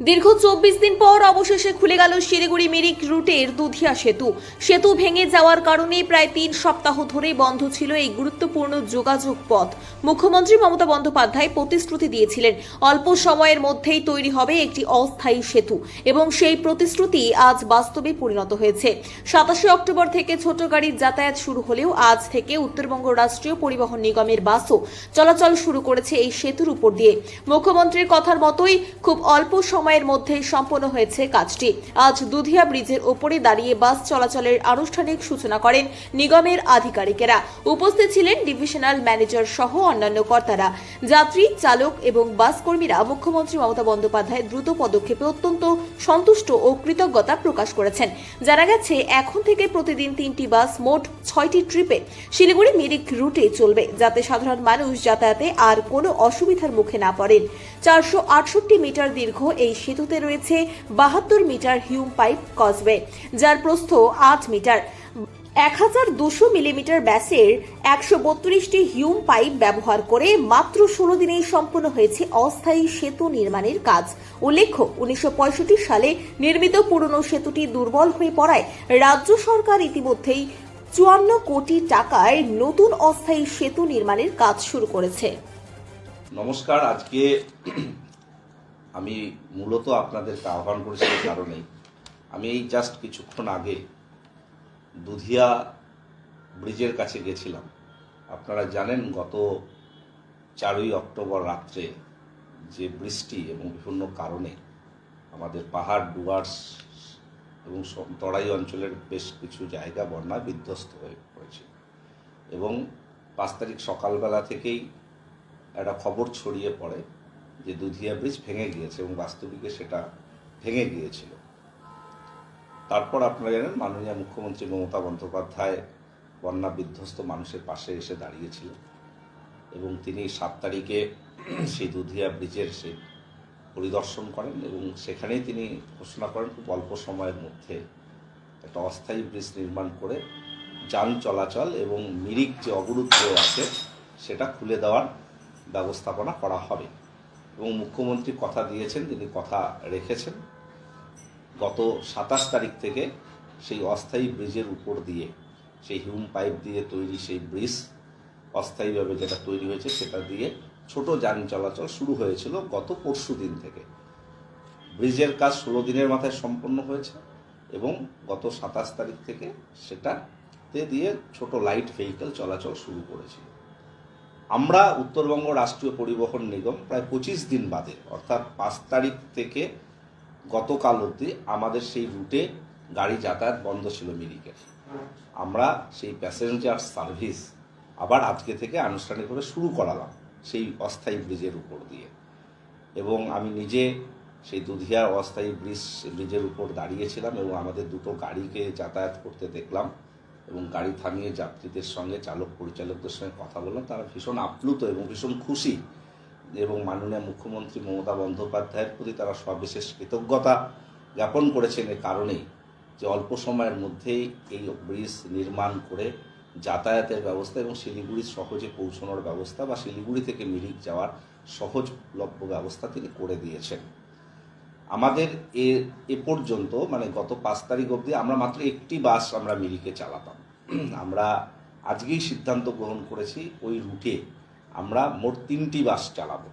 দীর্ঘ ২৪ দিন পর অবশেষে খুলে গেল শিলিগুড়ি মিরিক রুটের দুধিয়া সেতু। সেতু ভেঙে যাওয়ার কারণে প্রায় ৩ সপ্তাহ ধরে বন্ধ ছিল এই গুরুত্বপূর্ণ যোগাযোগ পথ। মুখ্যমন্ত্রী মমতা বন্দ্যোপাধ্যায় প্রতিশ্রুতি দিয়েছিলেন অল্প সময়ের মধ্যেই তৈরি হবে একটি অস্থায়ী সেতু, এবং সেই প্রতিশ্রুতি আজ বাস্তবে পরিণত হয়েছে। ২৭ অক্টোবর থেকে ছোট গাড়ির যাতায়াত শুরু হলেও আজ থেকে উত্তরবঙ্গ রাষ্ট্রীয় পরিবহন নিগমের বাসও চলাচল শুরু করেছে এই সেতুর উপর দিয়ে। মুখ্যমন্ত্রীর কথার মতোই খুব অল্প সময়ের মধ্যে সম্পন্ন হয়েছে কাজটি। আজ দুধিয়া ব্রিজের ওপরে দাঁড়িয়ে বাস চলাচলের আনুষ্ঠানিক সূচনা করেন নিগমের আধিকারিকেরা। উপস্থিত ছিলেন ডিভিশনাল ম্যানেজার সহ অন্যান্য কর্তারা। যাত্রী, চালক এবং বাস কর্মীরা মুখ্যমন্ত্রী মমতা বন্দ্যোপাধ্যায়ের দ্রুত পদক্ষেপে অত্যন্ত সন্তুষ্ট ও কৃতজ্ঞতা প্রকাশ করেছেন। জানা গেছে এখন থেকে প্রতিদিন ৩টি বাস মোট ৬টি ট্রিপে শিলিগুড়ি মিরিক রুটে চলবে, যাতে সাধারণ মানুষ যাতায়াতে আর কোনো অসুবিধার মুখে না পড়েন। ৪৬৮ মিটার দীর্ঘ এই সেতুতে রয়েছে ৭২ মিটার হিউম পাইপ কজওয়ে, যার প্রস্থ ৮ মিটার। ১২০০ মিলিমিটার ব্যাসের ১৩২টি হিউম পাইপ ব্যবহার করে মাত্র ১৬ দিনেই সম্পন্ন হয়েছে অস্থায়ী সেতু নির্মাণের কাজ। উল্লেখ্য, ১৯৬৫ সালে নির্মিত পুরনো সেতুটি দুর্বল হয়ে পড়ায় রাজ্য সরকার ইতিমধ্যেই ৫৪ কোটি টাকায় নতুন অস্থায়ী সেতু নির্মাণের কাজ শুরু করেছে। নমস্কার। আজকে আমি মূলত আপনাদেরকে আহ্বান করেছি এই কারণেই, আমি এই জাস্ট কিছুক্ষণ আগে দুধিয়া ব্রিজের কাছে গেছিলাম। আপনারা জানেন গত ৪ই অক্টোবর রাত্রে যে বৃষ্টি এবং বিভিন্ন কারণে আমাদের পাহাড়, ডুয়ার্স এবং তরাই অঞ্চলের বেশ কিছু জায়গা বন্যায় বিধ্বস্ত হয়ে পড়েছে, এবং ৫ তারিখ সকালবেলা থেকেই একটা খবর ছড়িয়ে পড়ে যে দুধিয়া ব্রিজ ভেঙে গিয়েছে, এবং বাস্তবিকে সেটা ভেঙে গিয়েছিল। তারপর আপনারা জানেন মাননীয় মুখ্যমন্ত্রী মমতা বন্দ্যোপাধ্যায় বন্যা বিধ্বস্ত মানুষের পাশে এসে দাঁড়িয়েছিলেন, এবং তিনি ৭ তারিখে সেই দুধিয়া ব্রিজের সেই পরিদর্শন করেন, এবং সেখানেই তিনি ঘোষণা করেন খুব অল্প সময়ের মধ্যে একটা অস্থায়ী ব্রিজ নির্মাণ করে যান চলাচল এবং মিরিক যে অবরুদ্ধ আছে সেটা খুলে দেওয়ার ব্যবস্থাপনা করা হবে। এবং মুখ্যমন্ত্রী কথা দিয়েছেন, তিনি কথা রেখেছেন। গত ২৭ তারিখ থেকে সেই অস্থায়ী ব্রিজের উপর দিয়ে, সেই হিউম পাইপ দিয়ে তৈরি সেই ব্রিজ অস্থায়ীভাবে যেটা তৈরি হয়েছে সেটা দিয়ে ছোট যান চলাচল শুরু হয়েছিল গত পরশু দিন থেকে। ব্রিজের কাজ ১৬ দিনের মাথায় সম্পন্ন হয়েছে, এবং গত ২৭ তারিখ থেকে সেটাতে দিয়ে ছোট লাইট ভেহিকেল চলাচল শুরু করেছিল। আমরা উত্তরবঙ্গ রাষ্ট্রীয় পরিবহন নিগম প্রায় ২৫ দিন বাদে, অর্থাৎ ৫ তারিখ থেকে গতকাল অবধি আমাদের সেই রুটে গাড়ি যাতায়াত বন্ধ ছিল মিরিকের। আমরা সেই প্যাসেঞ্জার সার্ভিস আবার আজকে থেকে আনুষ্ঠানিকভাবে শুরু করালাম সেই অস্থায়ী ব্রিজের উপর দিয়ে, এবং আমি নিজে সেই দুধিয়া অস্থায়ী ব্রিজের উপর দাঁড়িয়েছিলাম এবং আমাদের দুটো গাড়িকে যাতায়াত করতে দেখলাম, এবং গাড়ি থামিয়ে যাত্রীদের সঙ্গে, চালক পরিচালকদের সঙ্গে কথা বললাম। তারা ভীষণ আপ্লুত এবং ভীষণ খুশি, এবং মাননীয় মুখ্যমন্ত্রী মমতা বন্দ্যোপাধ্যায়ের প্রতি তারা সবিশেষ কৃতজ্ঞতা জ্ঞাপন করেছেন এই কারণেই যে অল্প সময়ের মধ্যেই এই ব্রিজ নির্মাণ করে যাতায়াতের ব্যবস্থা এবং শিলিগুড়ি সহজে পৌঁছানোর ব্যবস্থা বা শিলিগুড়ি থেকে মিরিক যাওয়ার সহজলভ্য ব্যবস্থা তিনি করে দিয়েছেন। আমাদের এ পর্যন্ত মানে গত ৫ তারিখ অবধি আমরা মাত্র একটি বাস আমরা মিরিকে চালাতাম। আমরা আজকেই সিদ্ধান্ত গ্রহণ করেছি ওই রুটে আমরা মোট ৩টি বাস চালাবো।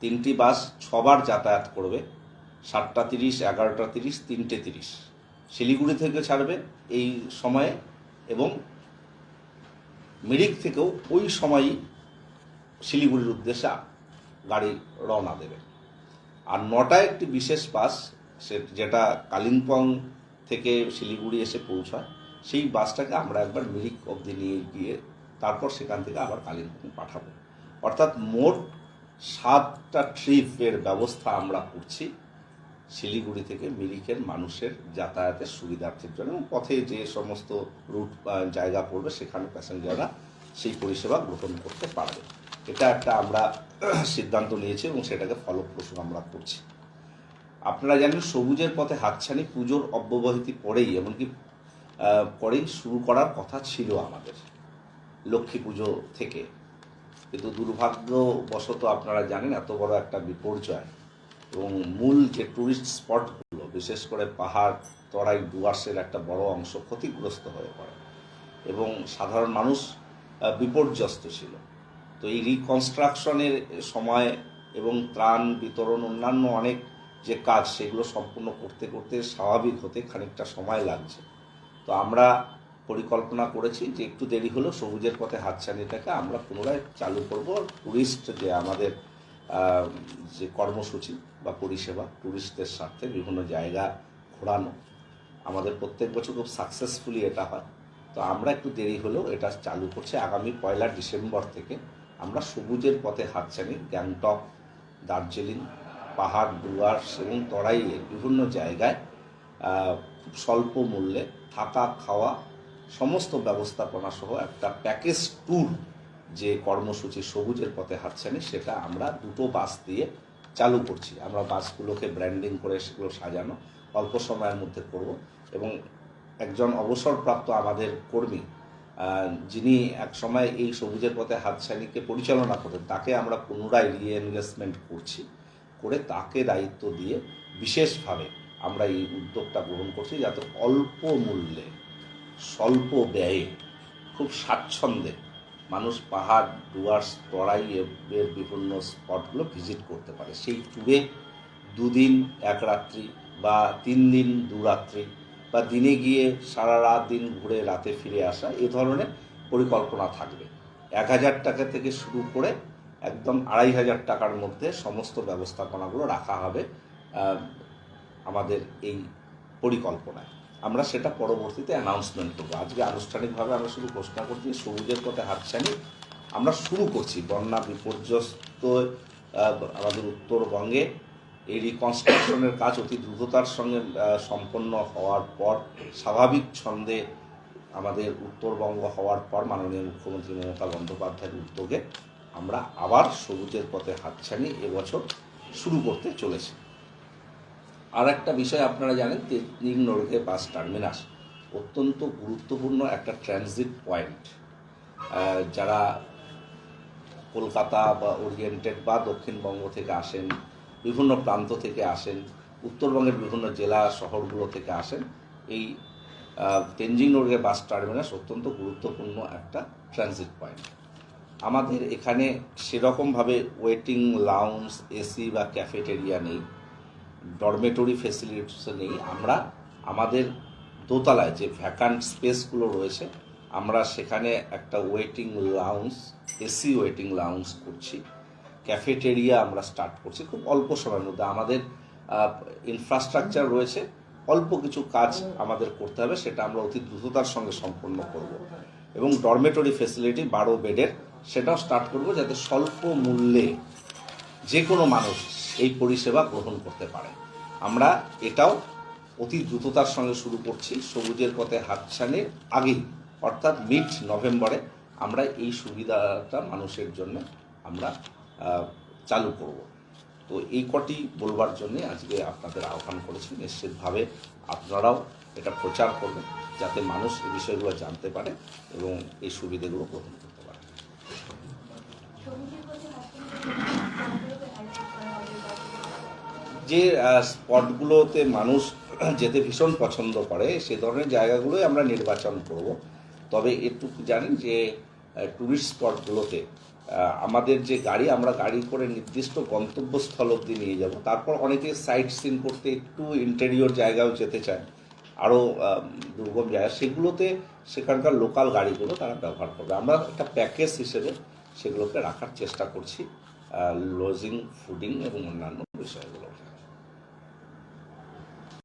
৩টি বাস ৬বার যাতায়াত করবে, ৭টা ৩০, ১১টা ৩০, ৩টে ৩০ শিলিগুড়ি থেকে ছাড়বে এই সময়ে, এবং মিরিক থেকেও ওই সময়ই শিলিগুড়ির উদ্দেশ্যে গাড়ি রওনা দেবে। আর ৯টায় একটি বিশেষ বাস, যেটা কালিম্পং থেকে শিলিগুড়ি এসে পৌঁছায়, সেই বাসটাকে আমরা একবার মিরিক অবধি নিয়ে গিয়ে তারপর সেখান থেকে আবার কালিম্পং পাঠাবো। অর্থাৎ মোট ৭টা ট্রিপের ব্যবস্থা আমরা করছি শিলিগুড়ি থেকে মিরিকের মানুষের যাতায়াতের সুবিধার্থের জন্য, এবং পথে যে সমস্ত রুট জায়গা পড়বে সেখানে প্যাসেঞ্জাররা সেই পরিষেবা গ্রহণ করতে পারবে। এটা একটা আমরা সিদ্ধান্ত নিয়েছি এবং সেটাকে ফলপ্রসূ আমরা করছি। আপনারা জানেন সবুজের পথে হাতছানি পুজোর অব্যবহিত পরেই, এমনকি পরেই শুরু করার কথা ছিল আমাদের লক্ষ্মী পুজো থেকে, কিন্তু দুর্ভাগ্যবশত আপনারা জানেন এত বড় একটা বিপর্যয় এবং মূল যে ট্যুরিস্ট স্পটগুলো, বিশেষ করে পাহাড় তরাই ডুয়ার্সের একটা বড় অংশ ক্ষতিগ্রস্ত হয়ে পড়ে এবং সাধারণ মানুষ বিপর্যস্ত ছিল। তো এই রিকনস্ট্রাকশনের সময় এবং ত্রাণ বিতরণ অন্যান্য অনেক যে কাজ, সেগুলো সম্পূর্ণ করতে করতে স্বাভাবিক হতে খানিকটা সময় লাগছে। তো আমরা পরিকল্পনা করেছি যে একটু দেরি হলেও সবুজের পথে হাতছানিটাকে আমরা পুনরায় চালু করব। ট্যুরিস্ট যে আমাদের যে কর্মসূচি বা পরিষেবা, ট্যুরিস্টদের স্বার্থে বিভিন্ন জায়গা ঘোরানো, আমাদের প্রত্যেক বছর খুব সাকসেসফুলি এটা হয়। তো আমরা একটু দেরি হলেও এটা চালু করছি। আগামী 1 ডিসেম্বর থেকে আমরা সবুজের পথে হাতছানি গ্যাংটক, দার্জিলিং, পাহাড় ডুয়ার্স এবং তরাইয়ের বিভিন্ন জায়গায় খুব স্বল্প মূল্যে থাকা খাওয়া সমস্ত ব্যবস্থাপনা সহ একটা প্যাকেজ ট্যুর যে কর্মসূচি সবুজের পথে হাতছানি, সেটা আমরা 2টো বাস দিয়ে চালু করছি। আমরা বাসগুলোকে ব্র্যান্ডিং করে সেগুলো সাজানো অল্প সময়ের মধ্যে করব এবং একজন অবসরপ্রাপ্ত আমাদের কর্মী, যিনি এক সময় এই সবুজের পথে হাতছানিকে পরিচালনা করেন, তাকে আমরা পুনরায় রিএনগেজমেন্ট করছি, করে তাকে দায়িত্ব দিয়ে বিশেষভাবে আমরা এই উদ্যোগটা গ্রহণ করছি, যাতে অল্প মূল্যে স্বল্প ব্যয়ে খুব স্বাচ্ছন্দ্যে মানুষ পাহাড় ডুয়ার্স তরাই এর বিভিন্ন স্পটগুলো ভিজিট করতে পারে। সেই ট্যুরে 2 দিন 1 রাত্রি বা 3 দিন 2 রাত্রি বা দিনে গিয়ে সারা রাত দিন ঘুরে রাতে ফিরে আসা, এ ধরনের পরিকল্পনা থাকবে। 1000 টাকা থেকে শুরু করে একদম 2500 টাকার মধ্যে সমস্ত ব্যবস্থাপনাগুলো রাখা হবে আমাদের এই পরিকল্পনায়। আমরা সেটা পরবর্তীতে অ্যানাউন্সমেন্ট করবো। আজকে আনুষ্ঠানিকভাবে আমরা শুধু ঘোষণা করছি সবুজের পথে হাতছানি আমরা শুরু করছি। বন্যা বিপর্যস্ত আমাদের উত্তরবঙ্গে এই রিকনস্ট্রাকশনের কাজ অতি দ্রুততার সঙ্গে সম্পন্ন হওয়ার পর, স্বাভাবিক ছন্দে আমাদের উত্তরবঙ্গ হওয়ার পর মাননীয় মুখ্যমন্ত্রী মমতা বন্দ্যোপাধ্যায়ের উদ্যোগে আমরা আবার সবুজের পথে হাতছানি এবছর শুরু করতে চলেছি। আর একটা বিষয় আপনারা জানেন, তেজনিং নোরগে বাস টার্মিনাস অত্যন্ত গুরুত্বপূর্ণ একটা ট্রানজিট পয়েন্ট। যারা কলকাতা বা ওরিয়েন্টেড বা দক্ষিণবঙ্গ থেকে আসেন, বিভিন্ন প্রান্ত থেকে আসেন, উত্তরবঙ্গের বিভিন্ন জেলা শহরগুলো থেকে আসেন, এই তেনজিং নোরগে বাস টার্মিনাস অত্যন্ত গুরুত্বপূর্ণ একটা ট্রানজিট পয়েন্ট। আমাদের এখানে সেরকমভাবে ওয়েটিং লাউঞ্জ, এসি বা ক্যাফেটেরিয়া নেই, ডরমেটরি ফেসিলিটিস নেই। আমরা আমাদের দোতলায় যে ভ্যাকান্ট স্পেসগুলো রয়েছে, আমরা সেখানে একটা waiting lounge, AC waiting lounge করছি, ক্যাফেটেরিয়া আমরা স্টার্ট করছি খুব অল্প সময়ের মধ্যে। আমাদের ইনফ্রাস্ট্রাকচার রয়েছে, অল্প কিছু কাজ আমাদের করতে হবে, সেটা আমরা অতি দ্রুততার সঙ্গে সম্পন্ন করব। এবং ডরমেটরি ফেসিলিটি 12 বেডের সেটাও স্টার্ট করব, যাতে স্বল্প মূল্যে যে কোনো মানুষ এই পরিষেবা গ্রহণ করতে পারে। আমরা এটাও অতি দ্রুততার সঙ্গে শুরু করছি। সবুজের পথে হাতছানির আগেই, অর্থাৎ মিড নভেম্বরে আমরা এই সুবিধাটা মানুষের জন্য আমরা চালু করব। তো এই কটি বলবার জন্যে আজকে আপনাদের আহ্বান করেছি। নিশ্চিতভাবে আপনারাও এটা প্রচার করবেন, যাতে মানুষ এই বিষয়গুলো জানতে পারে এবং এই সুবিধাগুলো গ্রহণ করতে পারে। যে স্পটগুলোতে মানুষ যেতে ভীষণ পছন্দ করে, সে ধরনের জায়গাগুলোই আমরা নির্বাচন করব। তবে একটু জানেন যে ট্যুরিস্ট স্পটগুলোতে আমাদের যে গাড়ি, আমরা গাড়ি করে নির্দিষ্ট গন্তব্যস্থল অবধি নিয়ে যাব। তারপর অনেকে সাইট সিন করতে একটু ইন্টেরিয়র জায়গাও যেতে চায়, আরও দুর্গম জায়গা, সেগুলোতে সেখানকার লোকাল গাড়িগুলো তারা ব্যবহার করবে। আমরা একটা প্যাকেজ হিসেবে সেগুলোকে রাখার চেষ্টা করছি, লজিং, ফুডিং এবং অন্যান্য বিষয়গুলো।